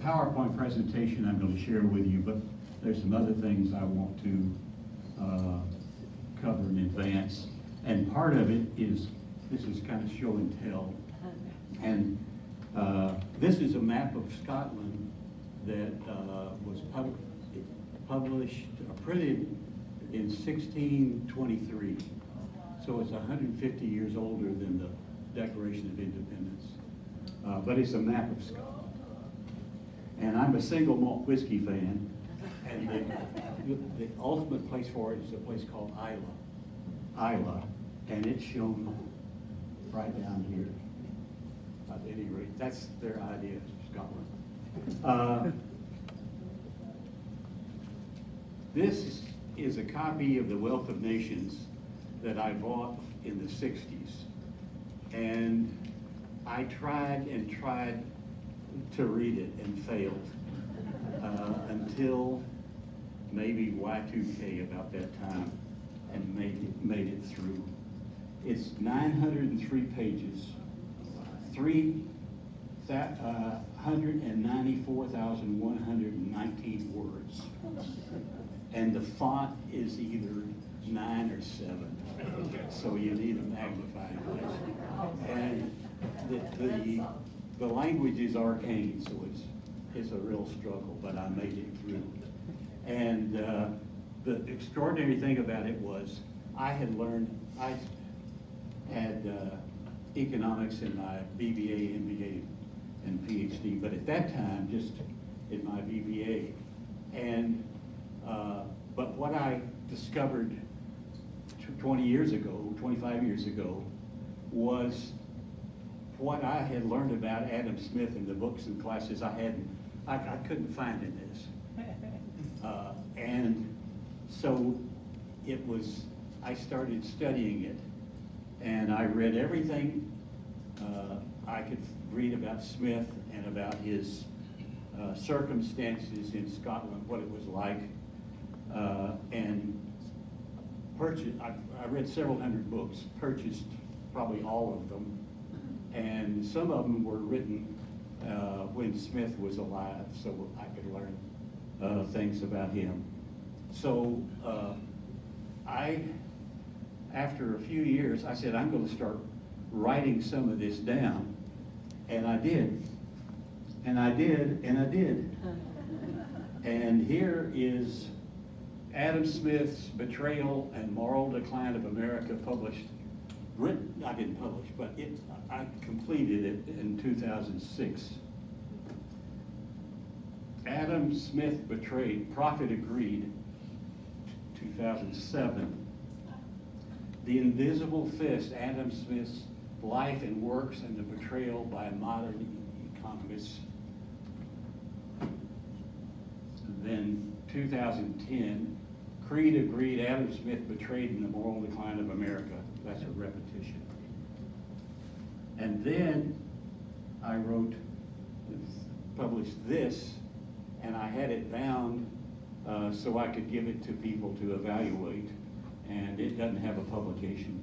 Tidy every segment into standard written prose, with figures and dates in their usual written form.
PowerPoint presentation I'm going to share with you, but there's some other things I want to cover in advance. And part of it is, this is kind of show and tell. And this is a map of Scotland that was published, printed in 1623. So it's 150 years older than the Declaration of Independence. But it's a map of Scotland. And I'm a single malt whiskey fan, and the ultimate place for it is a place called Islay, and it's shown right down here. At any rate, that's their idea of Scotland. This is a copy of The Wealth of Nations that I bought in the 60s. And I tried and tried to read it and failed until maybe Y2K about that time, and made it through. It's 903 pages, 394,119 words, and the font is either 9 or 7, so you need a magnifying glass. And the language is arcane, so it's a real struggle, but I made it through. And the extraordinary thing about it was I had economics in my BBA, MBA, and PhD, but at that time, just in my BBA. And, but what I discovered 20 years ago, 25 years ago, was what I had learned about Adam Smith in the books and classes I couldn't find in this. And so I started studying it, and I read everything I could read about Smith and about his circumstances in Scotland, what it was like, and I read several hundred books, purchased probably all of them, and some of them were written when Smith was alive, so I could learn things about him. So after a few years, I said, I'm going to start writing some of this down, and I did, and I did, and I did. And here is Adam Smith's Betrayal and Moral Decline of America, published. I didn't publish, but I completed it in 2006. Adam Smith Betrayed, Prophet Agreed, 2007. The Invisible Fist, Adam Smith's Life and Works and the Betrayal by Modern Economists. And then 2010, Creed Agreed, Adam Smith Betrayed in the Moral Decline of America. That's a repetition. And then I published this, and I had it bound so I could give it to people to evaluate, and it doesn't have a publication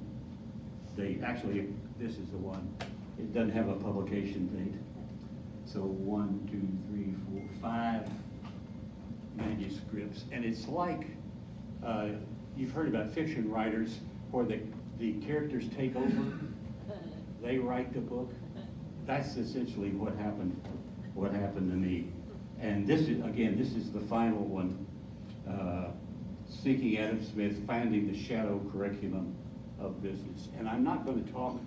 date. Actually, this is the one. It doesn't have a publication date. So 1, 2, 3, 4, 5 manuscripts, and it's like, you've heard about fiction writers where the characters take over, they write the book. That's essentially what happened to me. And this is the final one, Seeking Adam Smith, Finding the Shadow Curriculum of Business. And I'm not going to talk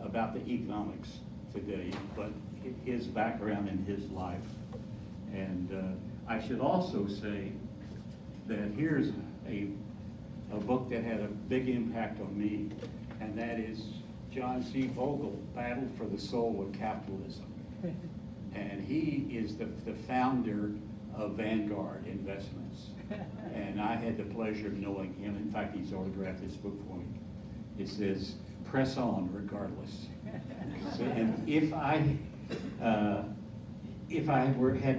about the economics today, but his background and his life. And I should also say that here's a book that had a big impact on me, and that is John C. Bogle, Battle for the Soul of Capitalism. And he is the founder of Vanguard Investments. And I had the pleasure of knowing him. In fact, he's autographed this book for me. It says, "Press on regardless." So, and if I had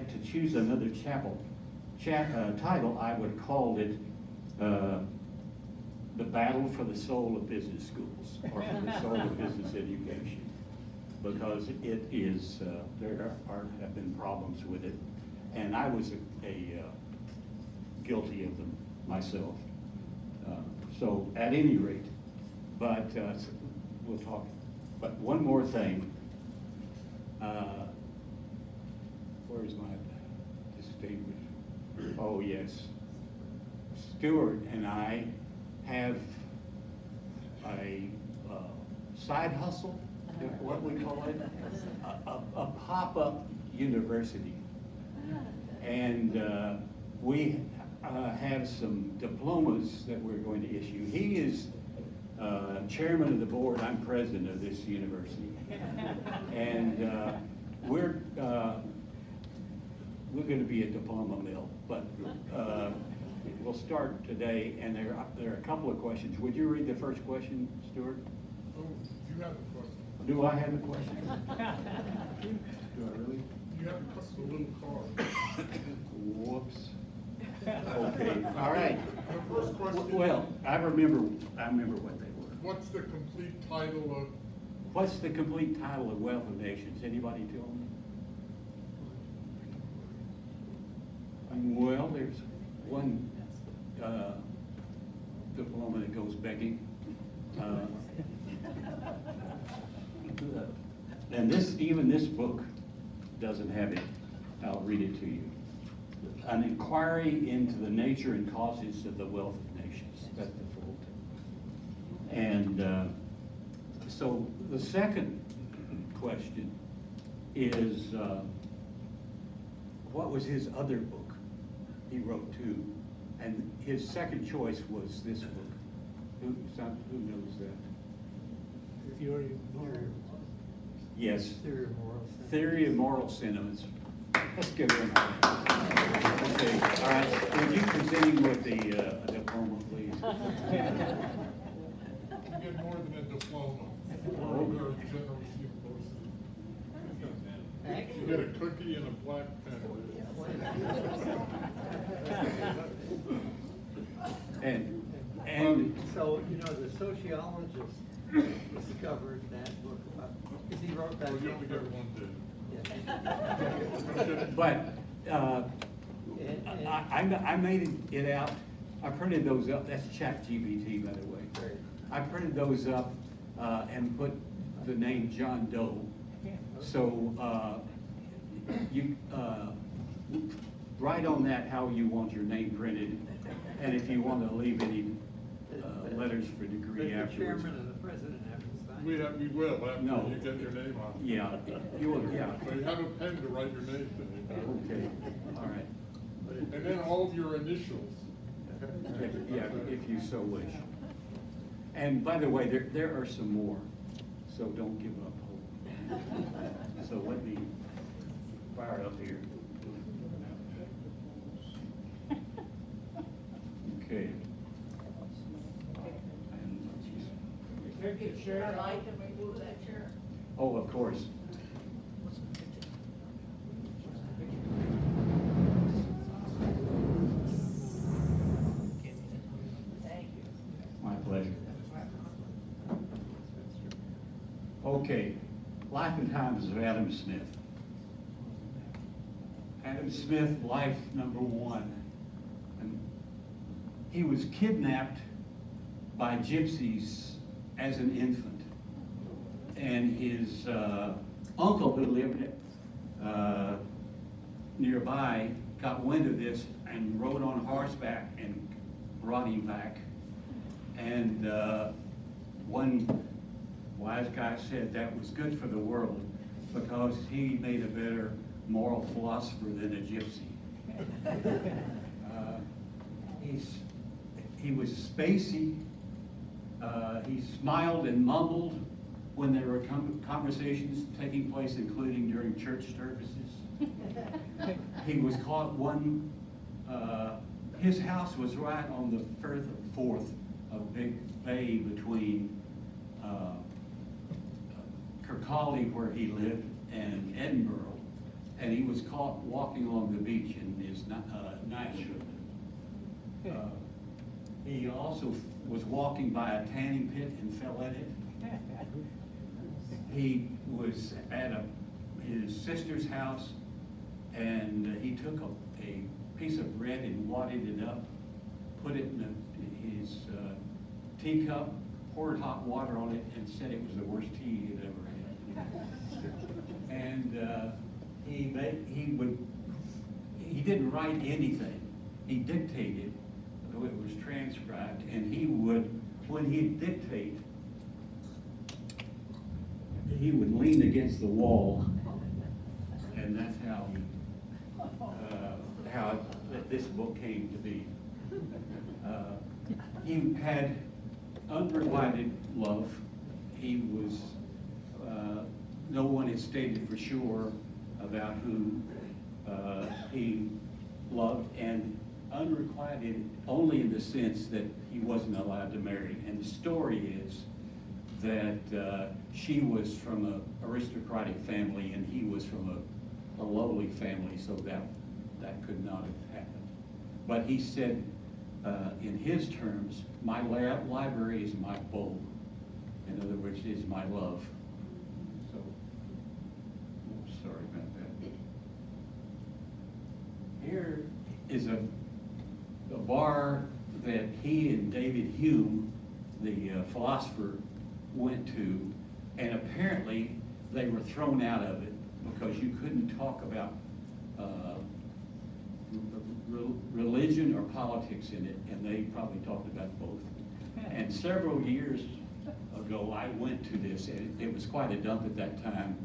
to choose another title, I would have called it The Battle for the Soul of Business Schools, or for the Soul of Business Education. because it is, have been problems with it. And I was guilty of them myself. So at any rate, but we'll talk. But one more thing. Where's my distinguished? Oh, yes. Stuart and I have a side hustle, what we call it, a pop-up university. And we have some diplomas that we're going to issue. He is chairman of the board, I'm president of this university. And we're going to be a diploma mill, but we'll start today, and there are a couple of questions. Would you read the first question, Stuart? Oh, you have a question. Do I have a question? Do I really? You have a little card. Whoops. Okay, all right. The first question. Well, I remember what they were. What's the complete title of? What's the complete title of Wealth of Nations? Anybody tell me? Well, there's one diploma that goes begging. And even this book doesn't have it. I'll read it to you. An inquiry into the nature and causes of the wealth of nations. That's the full title. And so the second question is, what was his other book? He wrote two, and his second choice was this book. Who knows that? Theory of moral. Yes. Theory of moral. Theory of Moral Sentiments. Let's give it a hand. Okay, all right. Would you continue with the diploma, please? You get more than a diploma. We're a very generous university. You get a cookie and a black pen. And So, the sociologist discovered that book about, because he wrote that. Well, you only get one day. Yeah. but I made it out. I printed those up. That's ChatGPT, by the way. I printed those up and put the name John Doe. So you write on that how you want your name printed, and if you want to leave any letters for degree But the afterwards. chairman and the president have to sign. We will after No. you get your name on it. Yeah, you will. Yeah. So you have a pen to write your name to. Okay. All right. And then all of your initials. If you so wish. And by the way, there are some more, so don't give up hope. So let me fire up here. Okay. Chair, I can remove that chair. Oh, of course. Thank you. My pleasure. Okay, Life and Times of Adam Smith. Adam Smith, life number one. And he was kidnapped by gypsies as an infant. And his uncle, who lived nearby, got wind of this and rode on horseback and brought him back. And one wise guy said that was good for the world because he made a better moral philosopher than a gypsy. He was spacey. He smiled and mumbled when there were conversations taking place, including during church services. He was caught his house was right on the fourth of Big Bay between Kirkcaldy, where he lived, and Edinburgh. And he was caught walking along the beach in his nightshirt. He also was walking by a tanning pit and fell in it. He was at his sister's house, and he took a piece of bread and wadded it up, put it in his teacup, poured hot water on it, and said it was the worst tea he had ever had. And he didn't write anything. He dictated, though it was transcribed, and he would, when he'd dictate, he would lean against the wall, and that's how this book came to be. He had unrequited love. He was, no one has stated for sure about who he loved, and unrequited only in the sense that he wasn't allowed to marry. And the story is that she was from an aristocratic family and he was from a lowly family, so that could not have happened. But he said, in his terms, my library is my bowl. In other words, is my love. So, sorry about that. Here is a bar that he and David Hume, the philosopher, went to, and apparently they were thrown out of it because you couldn't talk about religion or politics in it, and they probably talked about both. And several years ago, I went to this, and it was quite a dump at that time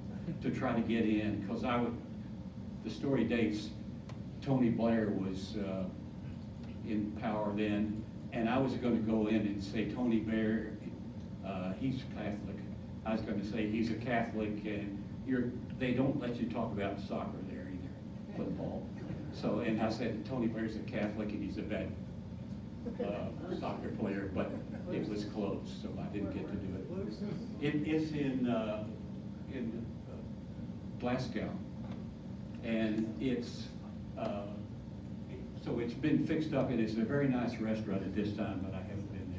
to try to get in, because the story dates, Tony Blair was in power then, and I was going to go in and say, Tony Blair, he's Catholic. I was going to say he's a Catholic, and they don't let you talk about soccer there either, football. So, and I said, Tony Blair's a Catholic and he's a bad soccer player, but it was close, so I didn't get to do it. It's in Glasgow, and it's so it's been fixed up, and it's a very nice restaurant at this time, but I haven't been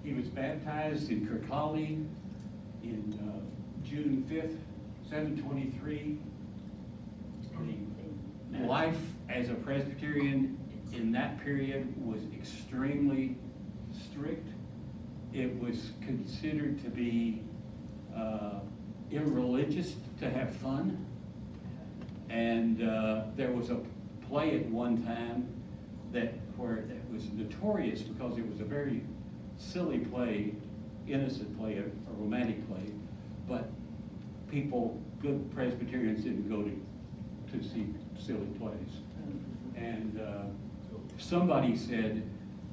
there. He was baptized in Kirkcaldy in June 5th, 723. The life as a Presbyterian in that period was extremely strict. It was considered to be irreligious to have fun. And there was a play at one time where it was notorious because it was a very silly play, innocent play, a romantic play, but good Presbyterians didn't go to see silly plays. And somebody said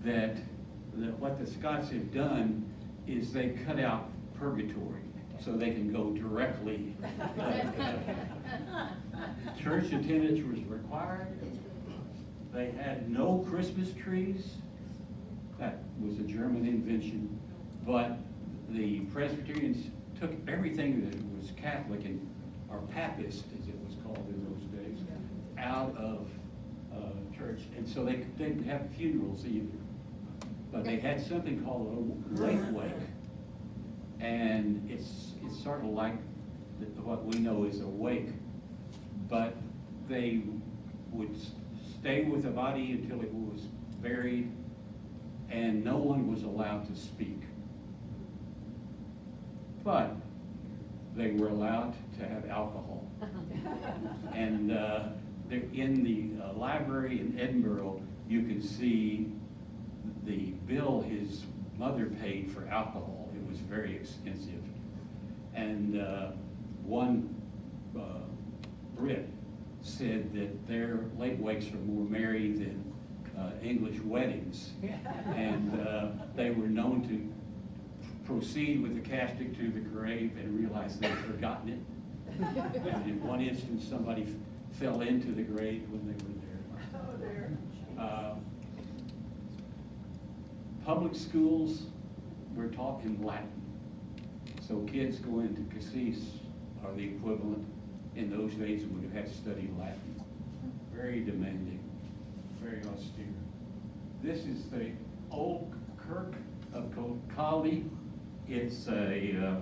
that what the Scots have done is they cut out purgatory so they can go directly. Church attendance was required. They had no Christmas trees. That was a German invention. But the Presbyterians took everything that was Catholic or Papist, as it was called in those days, out of church. And so they didn't have funerals either. But they had something called a lake wake. And it's sort of like what we know is a wake. But they would stay with the body until it was buried, and no one was allowed to speak. But they were allowed to have alcohol. And in the library in Edinburgh, you can see the bill his mother paid for alcohol. It was very expensive. And one Brit said that their late wakes are more merry than English weddings. And they were known to proceed with the casket to the grave and realize they'd forgotten it. And in one instance, somebody fell into the grave when they were there. Public schools were taught in Latin. So kids going to cassis are the equivalent in those days would have had to study Latin. Very demanding, very austere. This is the old Kirk of Kirkcaldy, It's a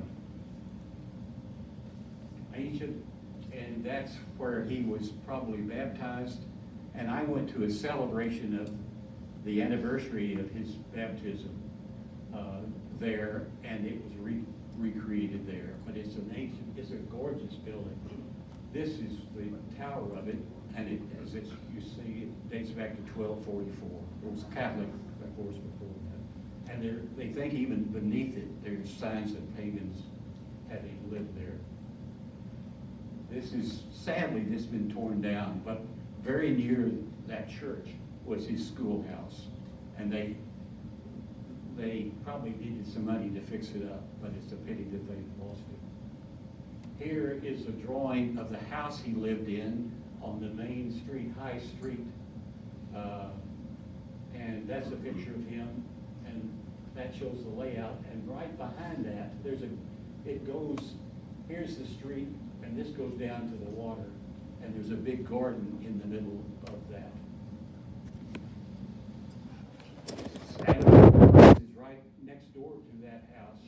ancient, and that's where he was probably baptized. And I went to a celebration of the anniversary of his baptism there, and it was recreated there. But it's an ancient, it's a gorgeous building. This is the tower of it, and it, as it's, you see, it dates back to 1244. It was Catholic, of course, before that. And they think even beneath it, there's signs of pagans having lived there. This is, sadly, this has been torn down, but very near that church was his schoolhouse. And they probably needed some money to fix it up, but it's a pity that they lost it. Here is a drawing of the house he lived in on the main street, High Street. And that's a picture of him, and that shows the layout. And right behind that, it goes, here's the street, and this goes down to the water, and there's a big garden in the middle of that. This is right next door to that house.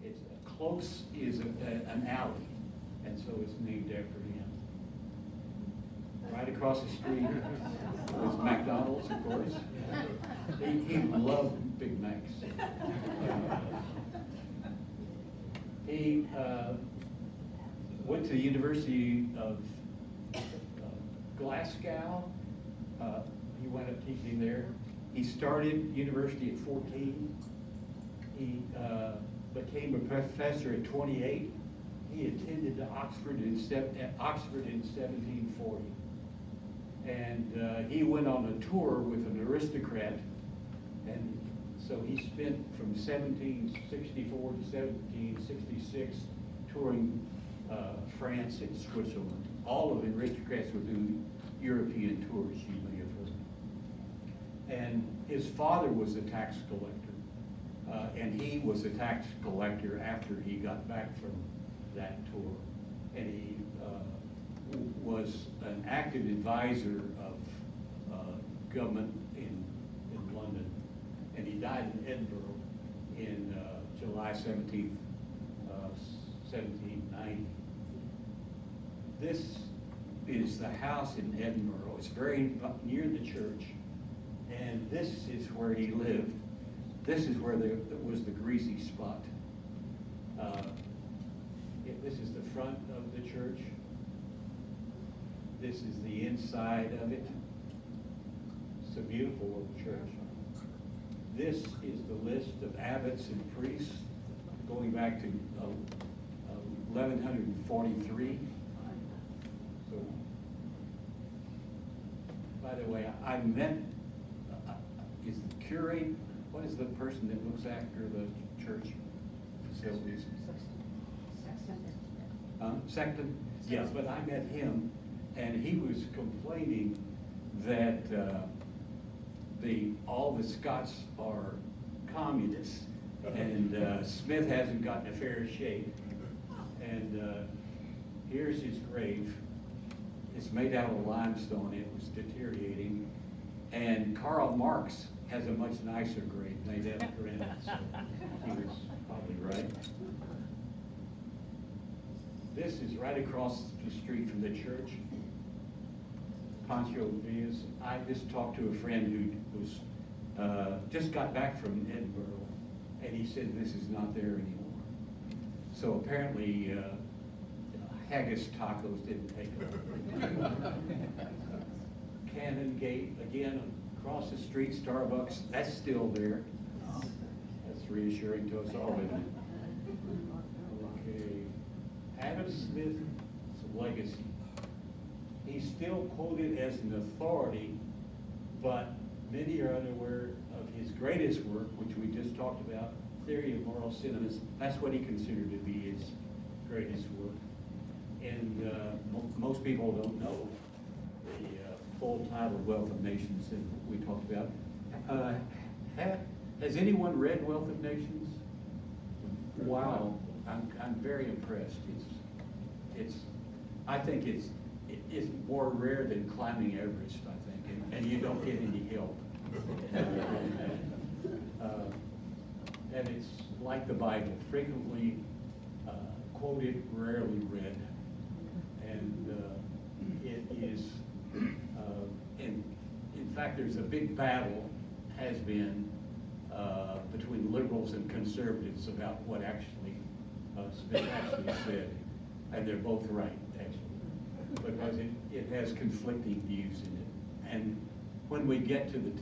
It's close is an alley, and so it's named after him. Right across the street was McDonald's, of course. He loved Big Macs. He went to the University of Glasgow. He wound up teaching there. He started university at 14. He became a professor at 28. He attended Oxford in 1740. And he went on a tour with an aristocrat. And so he spent from 1764 to 1766 touring France and Switzerland. All of the aristocrats would do European tours, you may have heard. And his father was a tax collector, and he was a tax collector after he got back from that tour. And he was an active advisor of government in London. And he died in Edinburgh in July 17th, 1790. This is the house in Edinburgh. It's very near the church, and this is where he lived. This is where there was the greasy spot. This is the front of the church. This is the inside of it. It's a beautiful little church. This is the list of abbots and priests going back to 1143. So, by the way, I met, is the curate, what is the person that looks after the church facilities? Sexton? Yes, but I met him, and he was complaining that all the Scots are communists, and Smith hasn't gotten a fair shake. And here's his grave. It's made out of limestone. It was deteriorating. And Karl Marx has a much nicer grave made out of granite, so he was probably right. This is right across the street from the church. Pancho Villas. I just talked to a friend who was just got back from Edinburgh, and he said this is not there anymore. So apparently, haggis tacos didn't take off. Cannon Gate, again, across the street, Starbucks, that's still there. That's reassuring to us all, isn't it? Okay. Adam Smith's legacy. He's still quoted as an authority, but many are unaware of his greatest work, which we just talked about, Theory of Moral Sentiments. That's what he considered to be his greatest work. And most people don't know the full title, Wealth of Nations, that we talked about. Has anyone read Wealth of Nations? Wow, I'm very impressed. I think it's more rare than climbing Everest, I think, and you don't get any help. And it's like the Bible, frequently quoted, rarely read. And it is, in fact, there's a big battle, has been, between liberals and conservatives about what actually Smith actually said. And they're both right, actually, because it has conflicting views in it. And when we get to the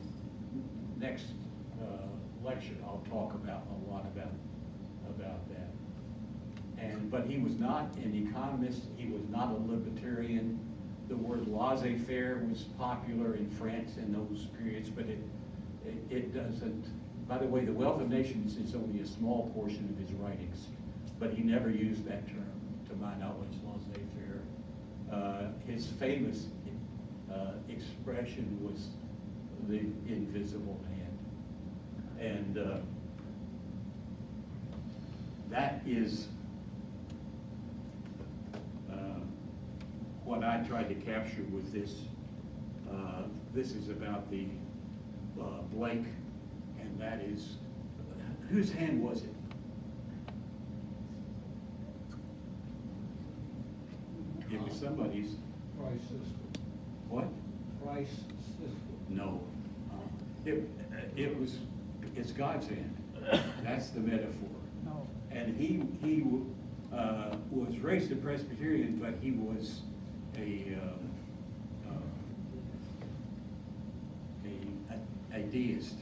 next lecture, I'll talk about a lot about that. But he was not an economist. He was not a libertarian. The word laissez-faire was popular in France in those periods, but it doesn't. By the way, The Wealth of Nations is only a small portion of his writings, but he never used that term, to my knowledge, laissez-faire. His famous expression was the invisible hand. And that is what I tried to capture with this. This is about the Blake, and that is, whose hand was it? It was somebody's. Price system. What? Price system. No. It's God's hand. That's the metaphor. No. And he was raised a Presbyterian, but he was a deist.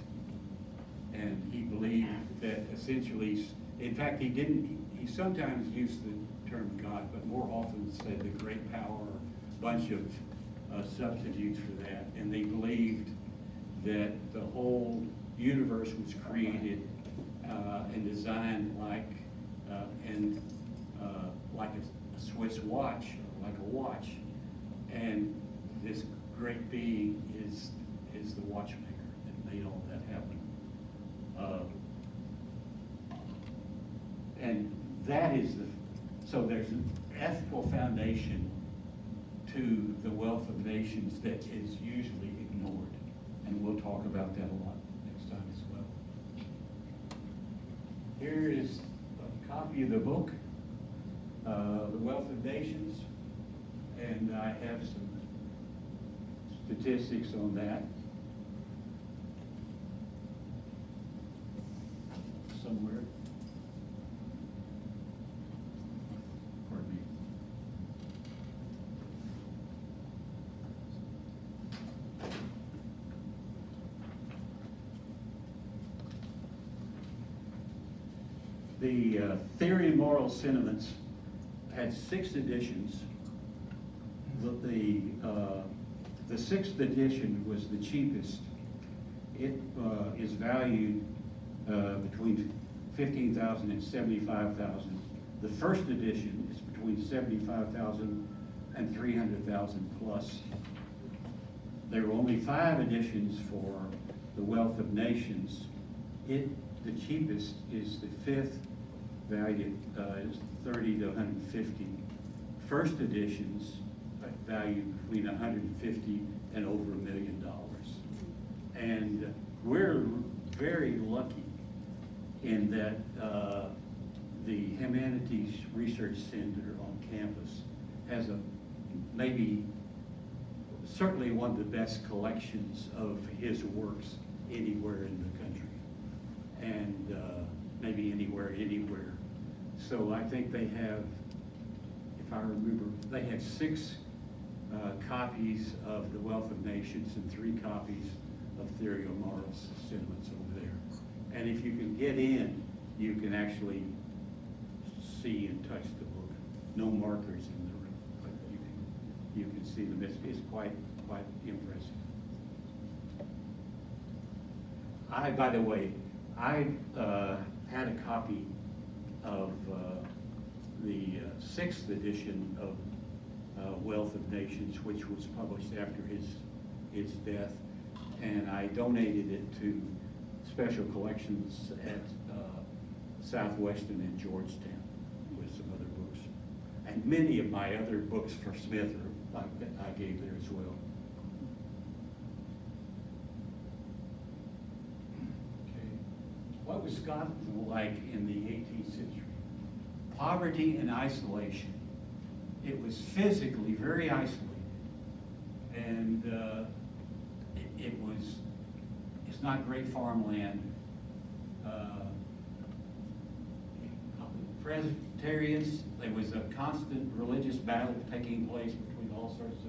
And he believed that essentially, in fact, he sometimes used the term God, but more often said the great power, a bunch of substitutes for that. And they believed that the whole universe was created and designed like a Swiss watch, or like a watch, and this great being is the watchmaker that made all that happen. And that is so there's an ethical foundation to the Wealth of Nations that is usually ignored, and we'll talk about that a lot next time as well. Here is a copy of the book, The Wealth of Nations, and I have some statistics on that somewhere. Pardon me. The Theory of Moral Sentiments had 6 editions. The 6th edition was the cheapest. It is valued between $15,000 and $75,000. The first edition is between $75,000 and $300,000 plus. There were only 5 editions for The Wealth of Nations. The cheapest is the 5th, valued is $30 to $150. First editions valued between $150 and over $1 million. And we're very lucky in that the Humanities Research Center on campus has certainly one of the best collections of his works anywhere in the country, and maybe anywhere. So I think they have, if I remember, they have 6 copies of The Wealth of Nations and 3 copies of Theory of Moral Sentiments over there. And if you can get in, you can actually see and touch the book. No markers in the room, but you can see them. It's quite impressive. By the way, I had a copy of the 6th edition of Wealth of Nations, which was published after his death, and I donated it to special collections at Southwestern and Georgetown with some other books. And many of my other books for Smith I gave there as well. Okay. What was Scotland like in the 18th century? Poverty and isolation. It was physically very isolated. And it's not great farmland. Presbyterians, there was a constant religious battle taking place between all sorts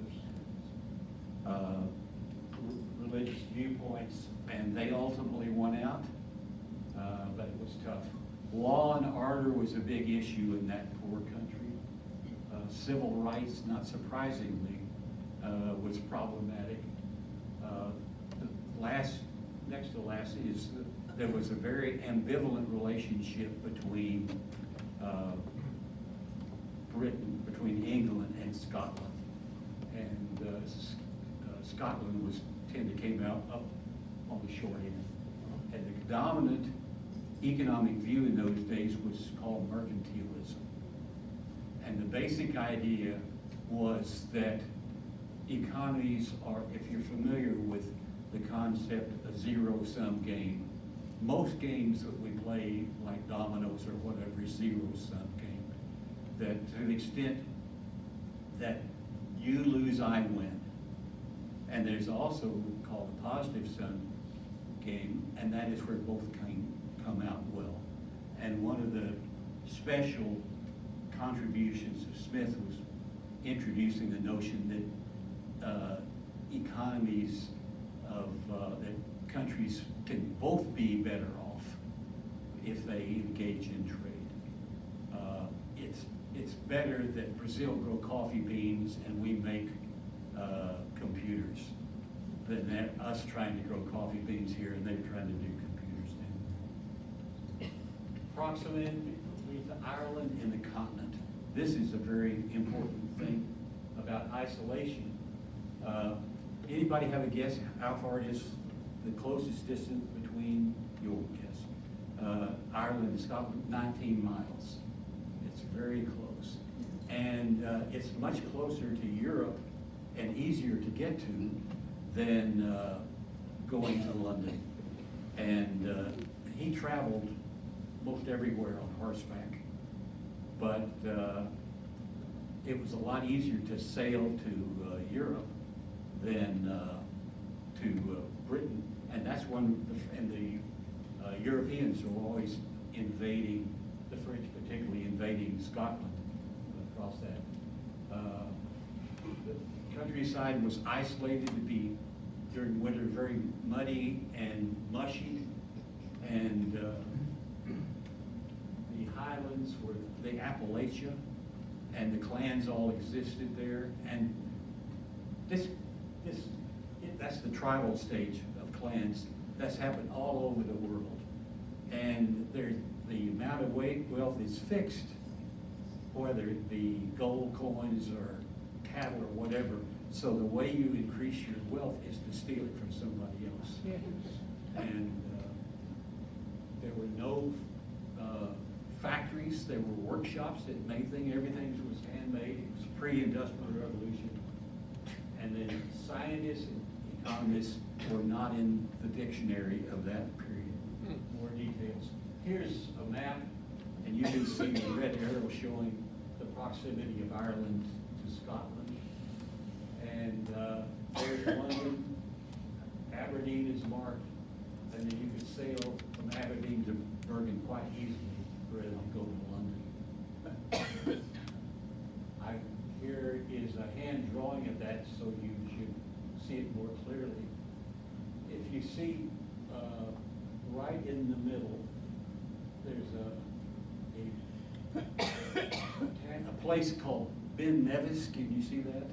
of religious viewpoints, and they ultimately won out, but it was tough. Law and order was a big issue in that poor country. Civil rights, not surprisingly, was problematic. Next to last is there was a very ambivalent relationship between Britain, between England and Scotland, and Scotland came out up on the short end, and the dominant economic view in those days was called mercantilism, and the basic idea was that economies are, if you're familiar with the concept of zero-sum game, most games that we play, like dominoes or whatever, is zero-sum game. That to the extent that you lose, I win. And there's also called a positive sum game, and that is where both can come out well. And one of the special contributions of Smith was introducing the notion that economies of that countries can both be better off if they engage in trade. It's better that Brazil grow coffee beans and we make computers than that us trying to grow coffee beans here and they're trying to do computers then. Proximity between Ireland and the continent. This is a very important thing about isolation. Anybody have a guess how far it is, the closest distance between, your guess, Ireland and Scotland? 19 miles. It's very close. And it's much closer to Europe and easier to get to than going to London. And he traveled most everywhere on horseback, but it was a lot easier to sail to Europe than to Britain, and that's when the Europeans were always invading, the French particularly invading Scotland across that. The countryside was isolated to be during winter very muddy and mushy, and the highlands were the Appalachia, and the clans all existed there, and that's the tribal stage of clans. That's happened all over the world. And the amount of wealth is fixed, whether it be gold coins or cattle or whatever. So the way you increase your wealth is to steal it from somebody else. And there were no factories, there were workshops that made things, everything was handmade. It was pre-industrial revolution. And then scientists and economists were not in the dictionary of that period. More details. Here's a map, and you can see the red arrow showing the proximity of Ireland to Scotland. And there's London. Aberdeen is marked, and then you could sail from Aberdeen to Bergen quite easily rather than go to London. Here is a hand drawing of that, so you should see it more clearly. If you see right in the middle, there's a place called Ben Nevis. Can you see that?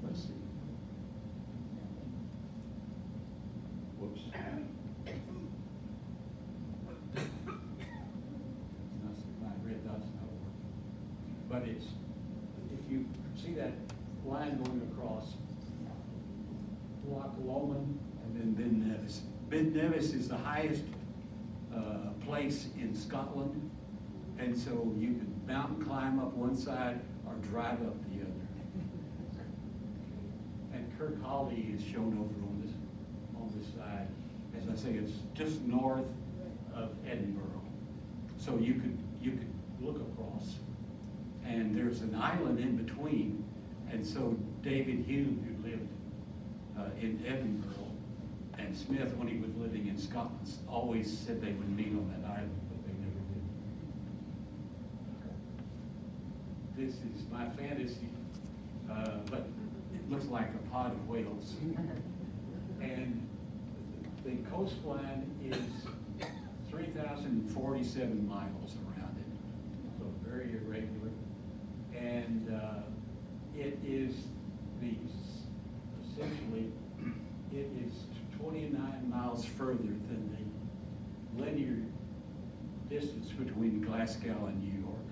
Let's see. Whoops. My red dot's not working. But it's, if you see that line going across, Loch Lomond and then Ben Nevis. Ben Nevis is the highest place in Scotland, and so you can mountain climb up one side or drive up the other. And Kirkcaldy is shown over on this side. As I say, it's just north of Edinburgh. So you could look across, and there's an island in between. And so David Hume, who lived in Edinburgh, and Smith, when he was living in Scotland, always said they would meet on that island, but they never did. This is my fantasy, but it looks like a pod of whales. And the coastline is 3,047 miles around it, so very irregular. And it is essentially, it is 29 miles further than the linear distance between Glasgow and New York.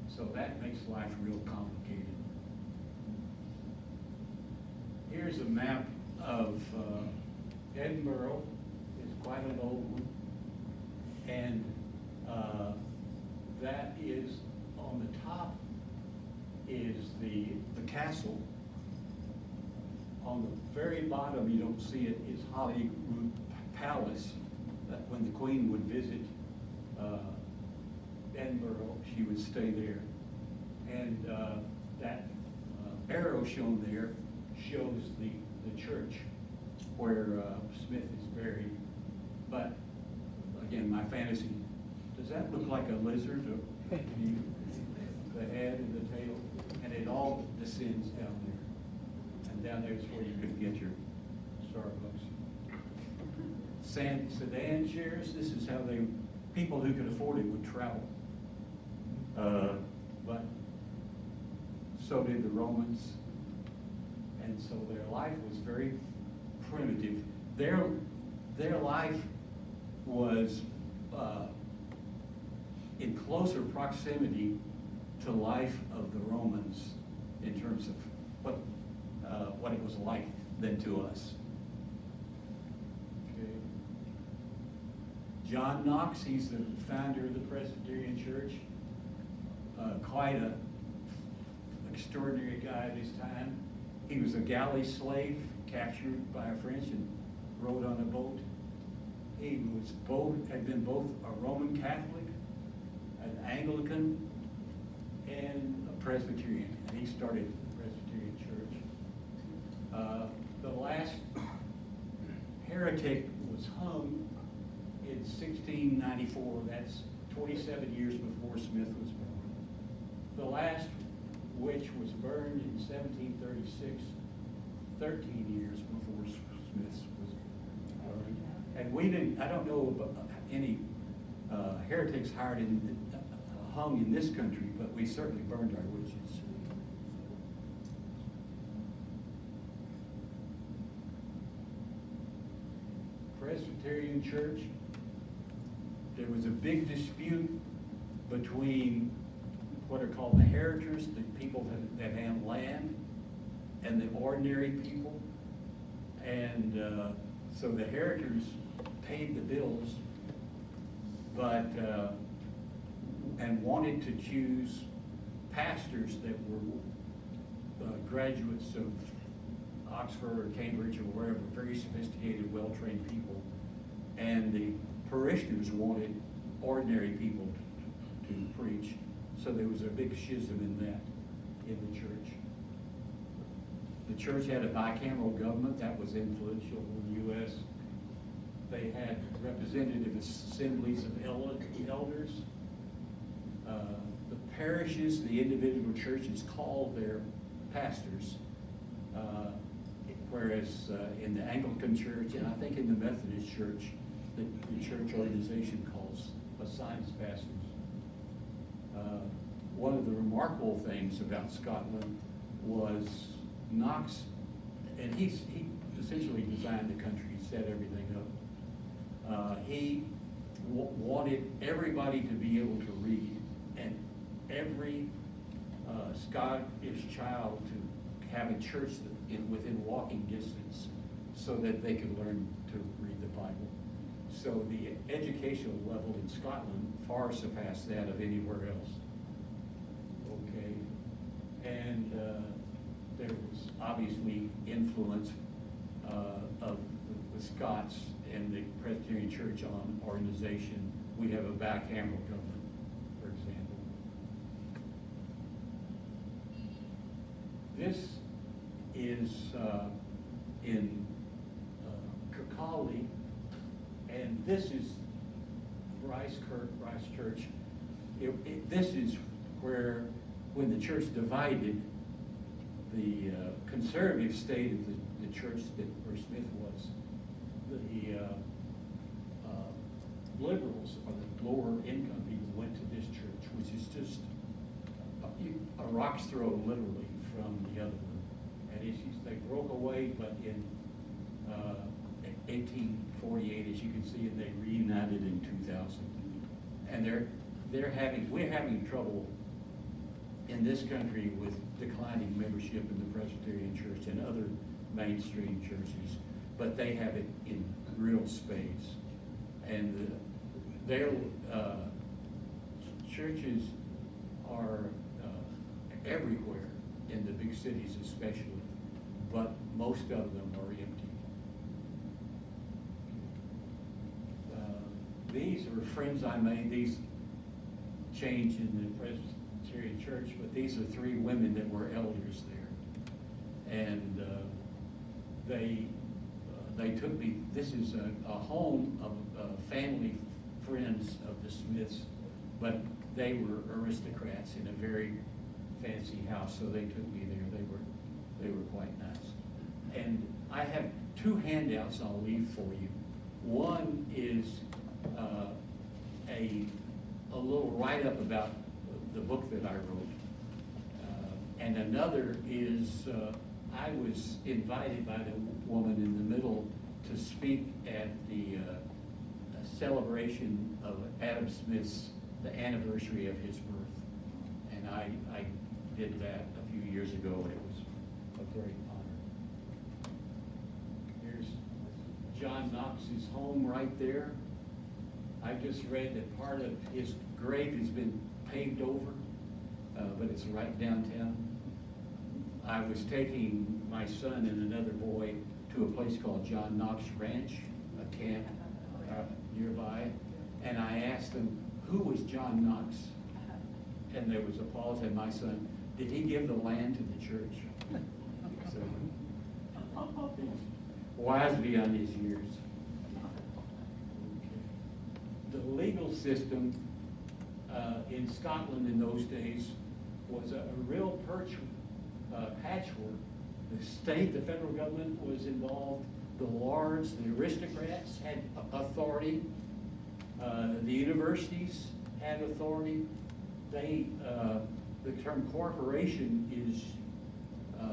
So that makes life real complicated. Here's a map of Edinburgh. It's quite an old one. And that is, on the top is the castle. On the very bottom, you don't see it, is Holyrood Palace. That when the Queen would visit Edinburgh, she would stay there. And that arrow shown there shows the church where Smith is buried. But again, my fantasy, does that look like a lizard? Or the head and the tail? And it all descends down there. And down there is where you could get your Starbucks. Sedan chairs, this is how people who could afford it would travel. But so did the Romans. And so their life was very primitive. Their life was in closer proximity to life of the Romans in terms of what it was like than to us. Okay. John Knox, he's the founder of the Presbyterian Church. Quite an extraordinary guy at his time. He was a galley slave captured by a French and rode on a boat. He had been both a Roman Catholic, an Anglican, and a Presbyterian. And he started the Presbyterian Church. The last heretic was hung in 1694. That's 27 years before Smith was born. The last witch was burned in 1736, 13 years before Smith was burned. And I don't know about any heretics hung in this country, but we certainly burned our witches. Presbyterian Church, there was a big dispute between what are called the heritors, the people that had land, and the ordinary people. And so the heritors paid the bills, but and wanted to choose pastors that were graduates of Oxford or Cambridge or wherever, very sophisticated, well-trained people. And the parishioners wanted ordinary people to preach. So there was a big schism in that, in the church. The church had a bicameral government that was influential in the U.S. They had representative assemblies of elders. The parishes, the individual churches called their pastors, whereas in the Anglican church, and I think in the Methodist church, the church organization assigns pastors. One of the remarkable things about Scotland was Knox, and he essentially designed the country, he set everything up. He wanted everybody to be able to read, and every Scottish child to have a church within walking distance so that they could learn to read the Bible. So the educational level in Scotland far surpassed that of anywhere else. Okay, and there was obviously influence of the the Scots and the Presbyterian Church on organization. We have a bicameral government, for example. This is in Kirkcaldy, and this is Bryce Church. This is where, when the church divided, the conservative stayed at the church where Smith was. The liberals, or the lower income people, went to this church, which is just a rock's throw, literally, from the other one. And they broke away, but in 1848, as you can see, and they reunited in 2000. And we're having trouble in this country with declining membership in the Presbyterian Church and other mainstream churches, but they have it in real spades. And their churches are everywhere, in the big cities especially, but most of them are empty. These are friends I made. These changed in the Presbyterian Church, but these are 3 women that were elders there. And they took me. This is a home of family friends of the Smiths, but they were aristocrats in a very fancy house, so they took me there. They were quite nice. And I have 2 handouts I'll leave for you. One is a little write-up about the book that I wrote. And another is, I was invited by the woman in the middle to speak at the celebration of Adam Smith's, the anniversary of his birth. And I did that a few years ago, and it was a great honor. Here's John Knox's home right there. I just read that part of his grave has been paved over, but it's right downtown. I was taking my son and another boy to a place called John Knox Ranch, a camp nearby, and I asked them, who was John Knox? And there was a pause, and my son, did he give the land to the church? So, he's wise beyond his years. The legal system in Scotland in those days was a real patchwork. The state, the federal government was involved. The lords, the aristocrats had authority. The universities had authority. The term corporation is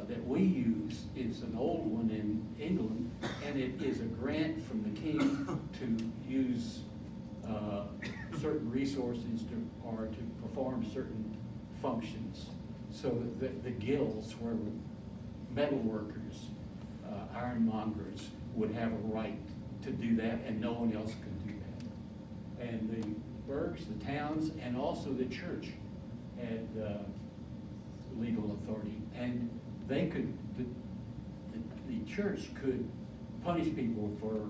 that we use is an old one in England, and it is a grant from the king to use certain resources or to perform certain functions. So the guilds were metal workers, ironmongers would have a right to do that, and no one else could do that. And the burghs, the towns, and also the church had legal authority, and they could, the church could punish people for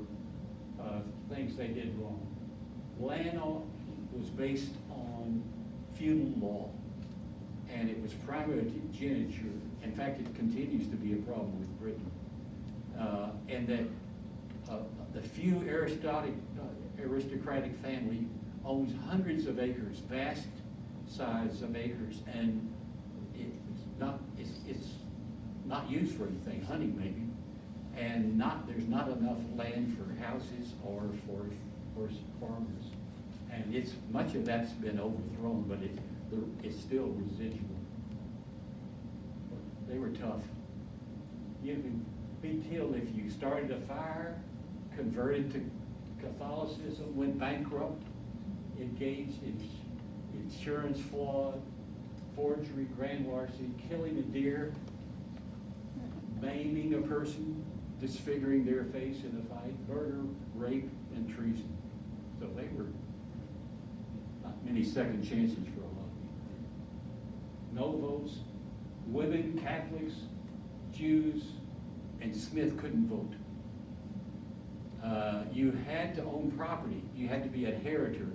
things they did wrong. Land was based on feudal law, and it was primogeniture. In fact, it continues to be a problem with Britain. And that the few aristocratic family owns hundreds of acres, vast size of acres, and it's not used for anything, hunting maybe, and there's not enough land for houses or for farmers. And much of that's been overthrown, but it's still residual. They were tough. You could be killed if you started a fire, converted to Catholicism, went bankrupt, engaged in insurance fraud, forgery, grand larceny, killing a deer, maiming a person, disfiguring their face in a fight, murder, rape, and treason. So they were not many second chances for a lot of people. No votes. Women, Catholics, Jews, and Smith couldn't vote. you had to own property. You had to be a heritor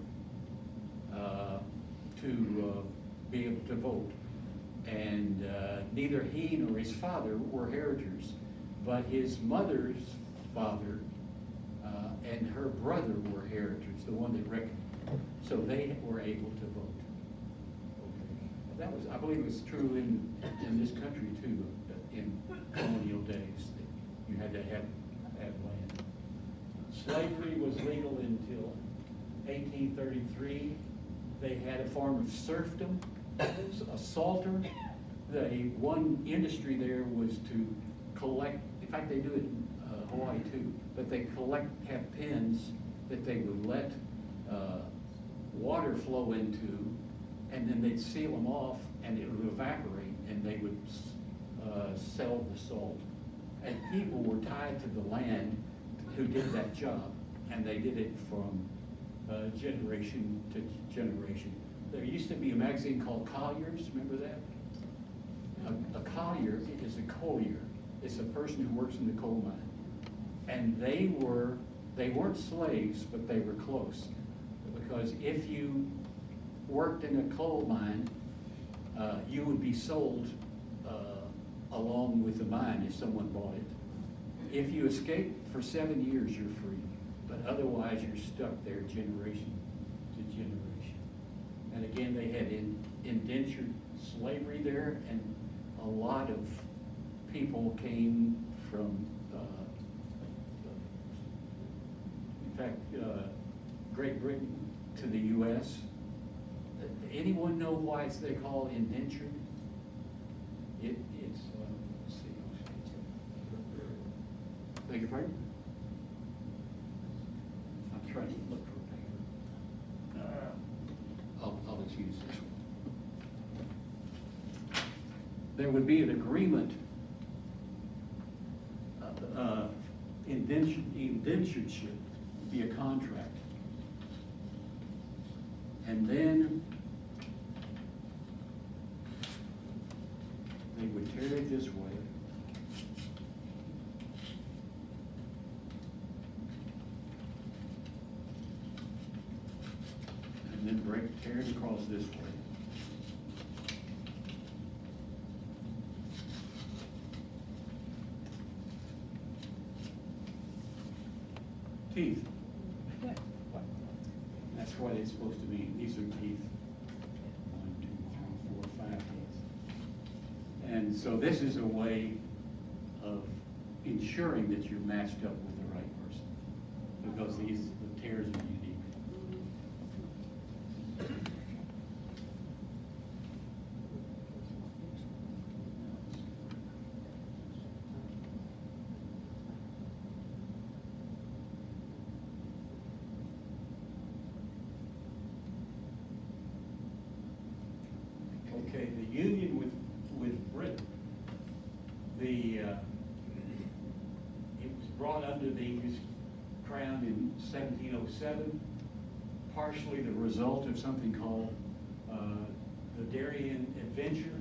to be able to vote. And neither he nor his father were heritors, but his mother's father and her brother were heritors, the one that reckoned. So they were able to vote. Okay. That was, I believe it was true in this country too, in colonial days, that you had to have land. Slavery was legal until 1833. They had a form of serfdom, a salter. The one industry there was to collect, in fact, they do it in Hawaii too, but they have pens that they would let water flow into, and then they'd seal them off, and it would evaporate, and they would sell the salt. And people were tied to the land who did that job, and they did it from generation to generation. There used to be a magazine called Collier's, remember that? A collier is a collier. It's a person who works in the coal mine. And they weren't slaves, but they were close. Because if you worked in a coal mine, you would be sold along with the mine if someone bought it. If you escape for 7 years, you're free. But otherwise, you're stuck there generation to generation. And again, they had indentured slavery there, and a lot of people came from, in fact, Great Britain to the U.S. Anyone know why they're called indentured? It's, let's see. Beg your pardon? I'm trying to look for a paper. I'll just use this one. There would be an agreement, indentureship would be a contract. And then they would tear it this way. And then tear it across this way. Teeth. That's what it's supposed to mean. These are teeth. 1, 2, 3, 4, 5 teeth. And so this is a way of ensuring that you're matched up with the right person, because the tears are unique. Okay, the union with Britain, it was brought under the English crown in 1707, partially the result of something called the Darien Adventure.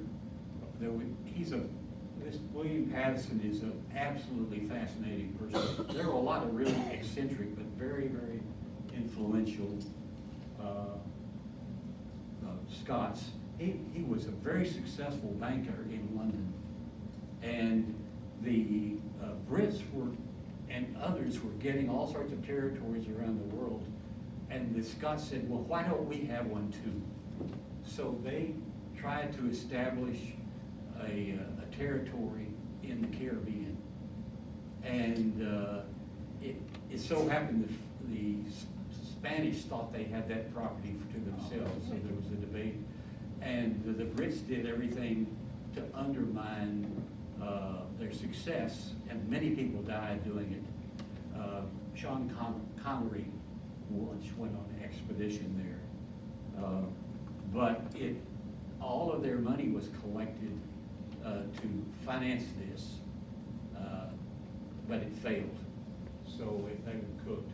This William Pattison is an absolutely fascinating person. There are a lot of really eccentric but very, very influential Scots. He was a very successful banker in London, and the Brits and others were getting all sorts of territories around the world, and the Scots said, well, why don't we have one too? So they tried to establish a territory in the Caribbean, and it so happened that the Spanish thought they had that property to themselves, so there was a debate. And the Brits did everything to undermine their success, and many people died doing it. Sean Connery once went on an expedition there. But all of their money was collected to finance this, but it failed. So they were cooked.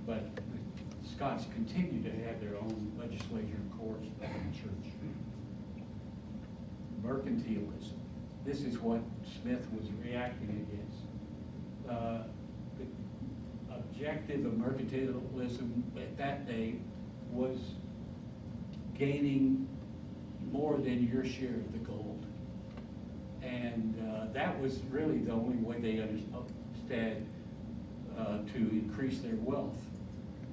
But the Scots continue to have their own legislature and courts and church. Mercantilism. This is what Smith was reacting against. A objective of mercantilism at that day was gaining more than your share of the gold. And that was really the only way they understood to increase their wealth.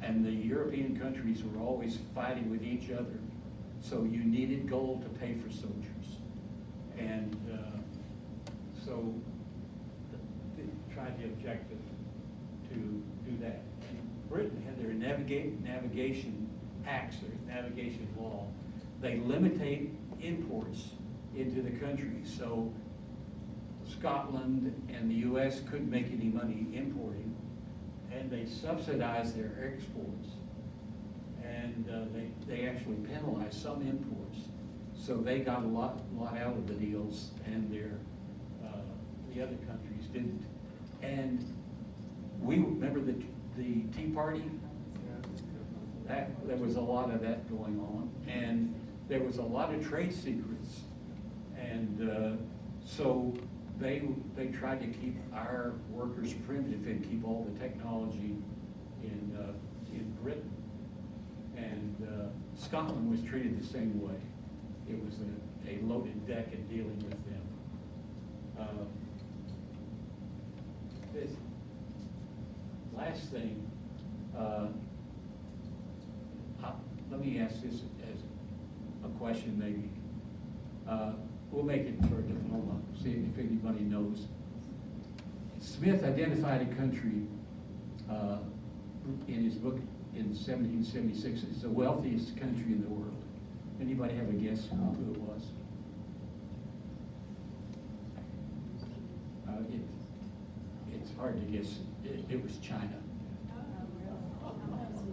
And the European countries were always fighting with each other. So you needed gold to pay for soldiers. And so they tried the objective to do that. And Britain had their navigation acts, their navigation law. They limitate imports into the country. So Scotland and the US couldn't make any money importing, and they subsidized their exports. And they actually penalized some imports. So they got a lot out of the deals, and the other countries didn't. And we remember the Tea Party. There was a lot of that going on, and there was a lot of trade secrets, and so they tried to keep our workers primitive and keep all the technology in Britain. And Scotland was treated the same way. It was a loaded deck in dealing with them. This last thing, let me ask this as a question maybe. We'll make it for a diploma, see if anybody knows. Smith identified a country in his book in 1776 as the wealthiest country in the world. Anybody have a guess who it was? It's hard to guess. It was China.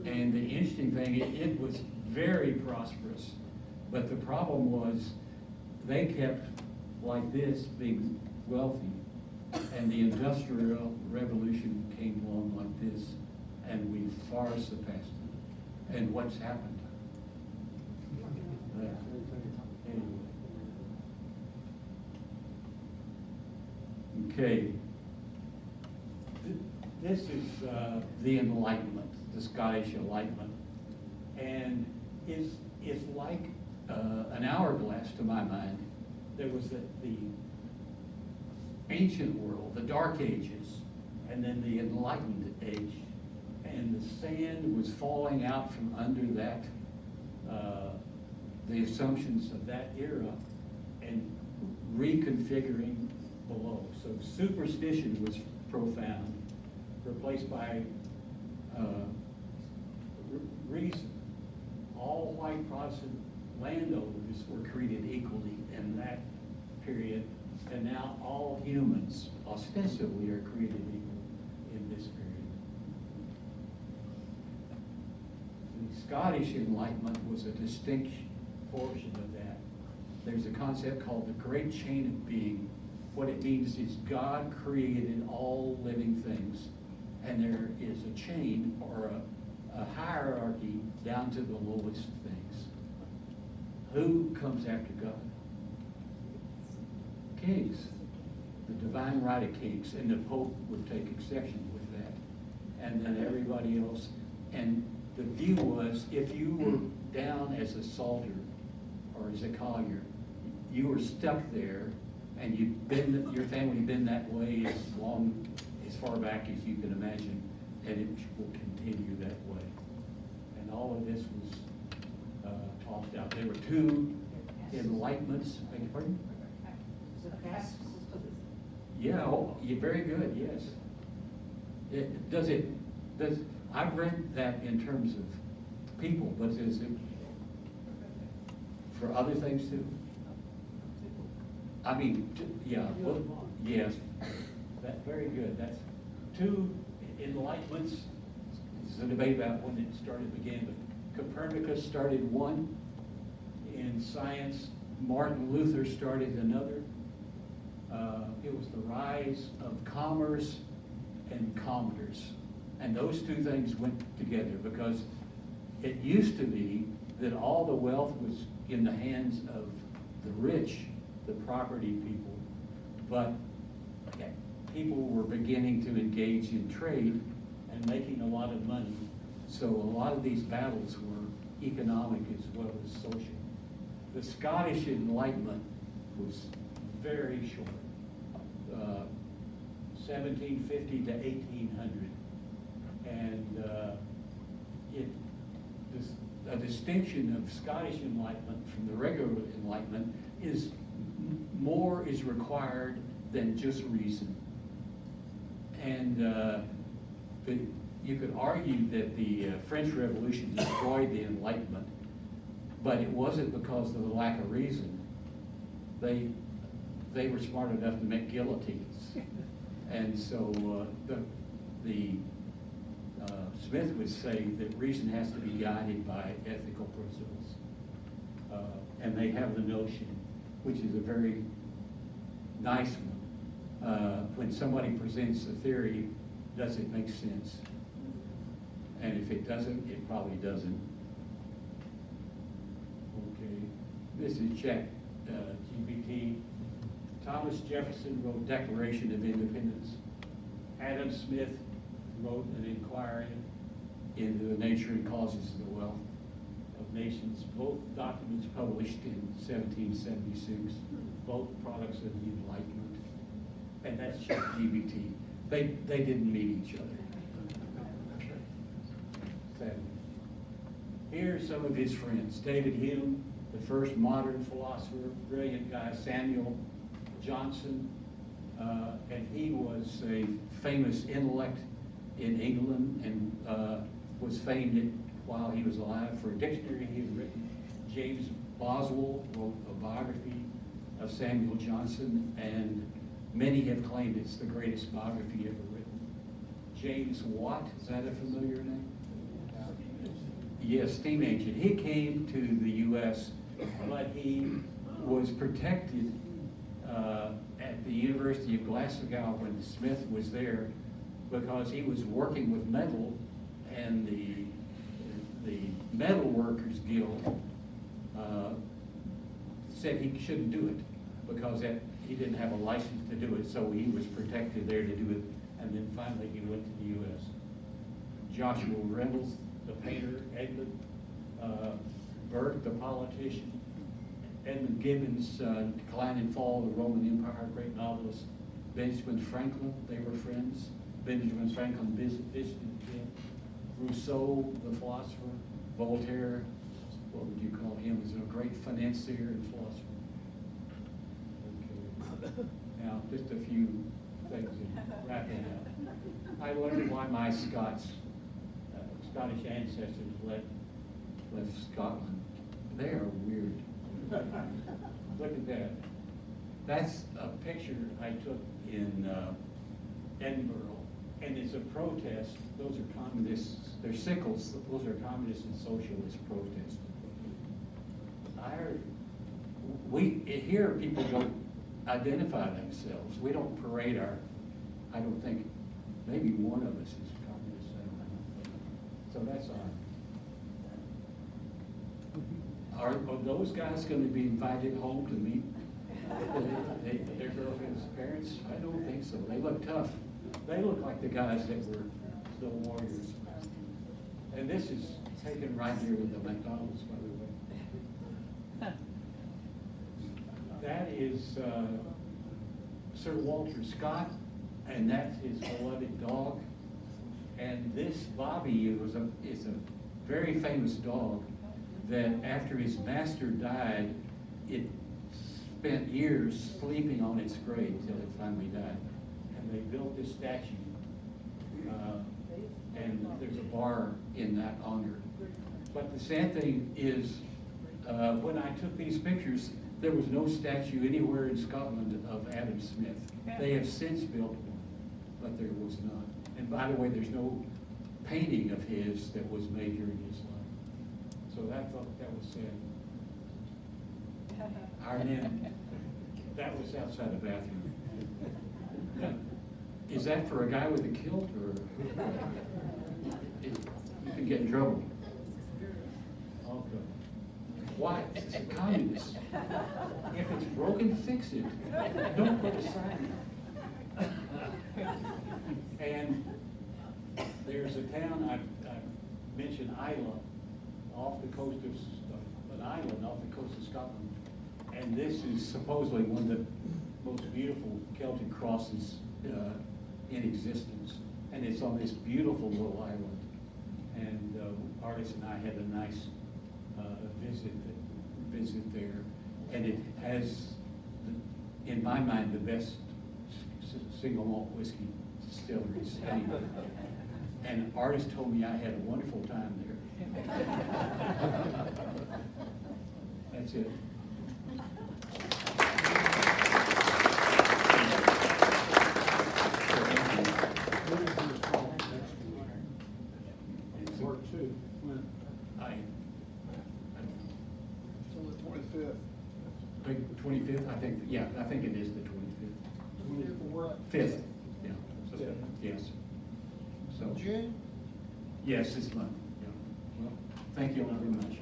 And the interesting thing, it was very prosperous, but the problem was they kept like this being wealthy, and the Industrial Revolution came along like this, and we far surpassed them. And what's happened? Anyway. Okay. This is the Enlightenment, the Scottish Enlightenment, and it's like an hourglass to my mind. There was the ancient world, the Dark Ages, and then the Enlightened Age, and the sand was falling out from under that, the assumptions of that era, and reconfiguring below. So superstition was profound, replaced by reason. All white Protestant landowners were treated equally in that period, and now all humans ostensibly are created equal in this period. The Scottish Enlightenment was a distinct portion of that. There's a concept called the Great Chain of Being. What it means is God created all living things, and there is a chain or a hierarchy down to the lowest things. Who comes after God? Kings, the divine right of kings, and the Pope would take exception with that, and then everybody else. And the view was, if you were down as a salter or as a collier, you were stuck there, and your family been that way as far back as you can imagine, and it will continue that way. And all of this was tossed out. There were two enlightenments. Beg your pardon? Yeah, you're very good, yes. I've read that in terms of people, but is it for other things too? I mean, yeah, well, yes, that's very good. That's two enlightenments. There's a debate about when it began, but Copernicus started one in science. Martin Luther started another. It was the rise of commerce and commodores. And those two things went together, because it used to be that all the wealth was in the hands of the rich, the property people, but people were beginning to engage in trade, and making a lot of money. So a lot of these battles were economic as well as social. The Scottish Enlightenment was very short, 1750 to 1800. And a distinction of Scottish Enlightenment from the regular Enlightenment is more is required than just reason. And you could argue that the French Revolution destroyed the Enlightenment, but it wasn't because of the lack of reason. They were smart enough to make guillotines. And so Smith would say that reason has to be guided by ethical principles. And they have the notion, which is a very nice one. When somebody presents a theory, does it make sense? And if it doesn't, it probably doesn't. Okay, this is GPT. Thomas Jefferson wrote Declaration of Independence. Adam Smith wrote an inquiry into the nature and causes of the wealth of nations. Both documents published in 1776, both products of the Enlightenment. And that's GPT. They didn't meet each other. Sadly. Here are some of his friends. David Hume, the first modern philosopher, brilliant guy. Samuel Johnson, and he was a famous intellect in England and was famed while he was alive for a dictionary he had written. James Boswell wrote a biography of Samuel Johnson, and many have claimed it's the greatest biography ever written. James Watt, is that a familiar name? Yes, steam engine. He came to the U.S., but he was protected at the University of Glasgow when Smith was there because he was working with metal, and the Metal Workers Guild said he shouldn't do it because he didn't have a license to do it, so he was protected there to do it, and then finally he went to the U.S. Joshua Reynolds, the painter. Edmund Burke, the politician. Edmund Gibbon's Decline and Fall of the Roman Empire, great novelist. Benjamin Franklin, they were friends. Benjamin Franklin visited him. Rousseau, the philosopher. Voltaire, what would you call him? He was a great financier and philosopher. Okay. Now, just a few things in wrapping up. I wondered why my Scottish ancestors left Scotland. They are weird. Look at that. That's a picture I took in Edinburgh, and it's a protest. Those are communists. They're sickles. Those are communist and socialist protests. Here people don't identify themselves. We don't parade I don't think, maybe one of us is communist. So that's Are those guys going to be invited home to meet their girlfriend's parents? I don't think so. They look tough. They look like the guys that were the warriors. And this is taken right here with the McDonald's, by the way. That is Sir Walter Scott, and that's his beloved dog. And this Bobby is a very famous dog that after his master died, it spent years sleeping on its grave until it finally died. And they built this statue, and there's a bar in that honor. But the sad thing is, when I took these pictures, there was no statue anywhere in Scotland of Adam Smith. They have since built one, but there was not. And by the way, there's no painting of his that was made during his life. So that was sad. Our men, that was outside the bathroom. Is that for a guy with a kilt, or you can get in trouble? Okay. Why? It's a communist. If it's broken, fix it. Don't put a sign. And there's a town, I mentioned Isla, off the coast of, an island off the coast of Scotland. And this is supposedly one of the most beautiful Celtic crosses in existence. And it's on this beautiful little island. And Artis and I had a nice visit there. And it has, in my mind, the best single malt whiskey distilleries anywhere. And Artis told me I had a wonderful time there. That's it. When is this call next week? Or two? I Till the 25th. think 25th, I think, yeah, I think it is the 25th. 24th? 5th, yeah. So, Fifth. yes. So, June? yes, this month, yeah. Well, thank you all very much.